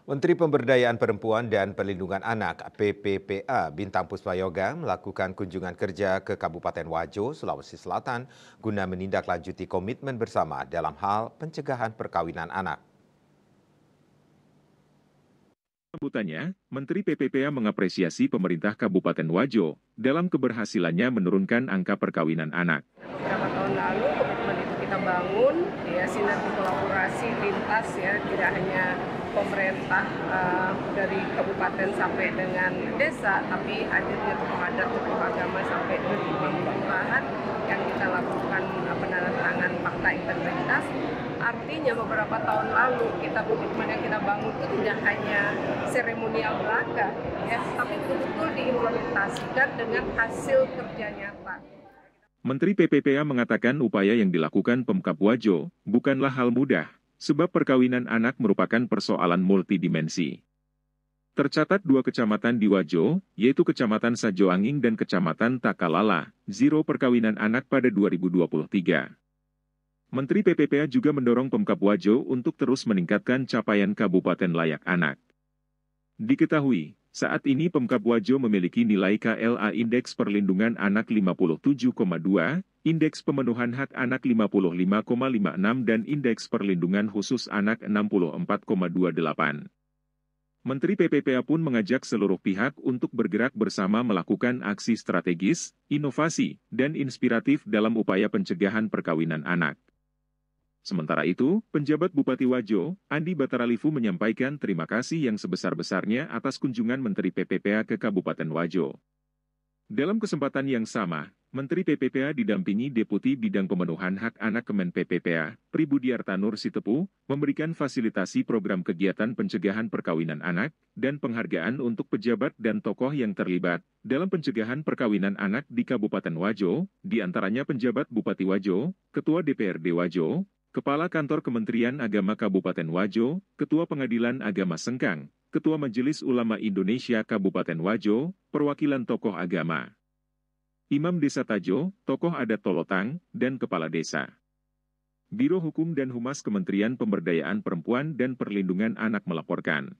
Menteri Pemberdayaan Perempuan dan Perlindungan Anak (PPPA) Bintang Puspayoga melakukan kunjungan kerja ke Kabupaten Wajo, Sulawesi Selatan guna menindaklanjuti komitmen bersama dalam hal pencegahan perkawinan anak. Sambutannya, Menteri PPPA mengapresiasi pemerintah Kabupaten Wajo dalam keberhasilannya menurunkan angka perkawinan anak. Beberapa tahun lalu komitmen itu kita bangun, ya sinergi kolaborasi lintas ya, tidak hanya pemerintah dari kabupaten sampai dengan desa, tapi hadirnya tokoh adat, tokoh agama sampai ke kelurahan yang kita lakukan penandatangan fakta integritas. Artinya beberapa tahun lalu komitmen yang kita bangun itu tidak hanya seremonial belaka, ya, tapi betul-betul diimplementasikan dengan hasil kerja nyata. Menteri PPPA mengatakan upaya yang dilakukan Pemkab Wajo bukanlah hal mudah, sebab perkawinan anak merupakan persoalan multidimensi. Tercatat 2 kecamatan di Wajo, yaitu Kecamatan Sajoanging dan Kecamatan Takalala, zero perkawinan anak pada 2023. Menteri PPPA juga mendorong Pemkab Wajo untuk terus meningkatkan capaian Kabupaten Layak Anak. Diketahui, saat ini Pemkab Wajo memiliki nilai KLA Indeks Perlindungan Anak 57,2, Indeks Pemenuhan Hak Anak 55,56 dan Indeks Perlindungan Khusus Anak 64,28. Menteri PPPA pun mengajak seluruh pihak untuk bergerak bersama melakukan aksi strategis, inovasi, dan inspiratif dalam upaya pencegahan perkawinan anak. Sementara itu, penjabat Bupati Wajo, Andi Bataralifu menyampaikan terima kasih yang sebesar-besarnya atas kunjungan Menteri PPPA ke Kabupaten Wajo. Dalam kesempatan yang sama, Menteri PPPA didampingi Deputi Bidang Pemenuhan Hak Anak Kemen PPPA, Pribudiarta Nur Sitepu, memberikan fasilitasi program kegiatan pencegahan perkawinan anak, dan penghargaan untuk pejabat dan tokoh yang terlibat dalam pencegahan perkawinan anak di Kabupaten Wajo, diantaranya penjabat Bupati Wajo, Ketua DPRD Wajo, Kepala Kantor Kementerian Agama Kabupaten Wajo, Ketua Pengadilan Agama Sengkang, Ketua Majelis Ulama Indonesia Kabupaten Wajo, perwakilan tokoh agama, Imam Desa Tajo, tokoh adat Tolotang, dan Kepala Desa. Biro Hukum dan Humas Kementerian Pemberdayaan Perempuan dan Perlindungan Anak melaporkan.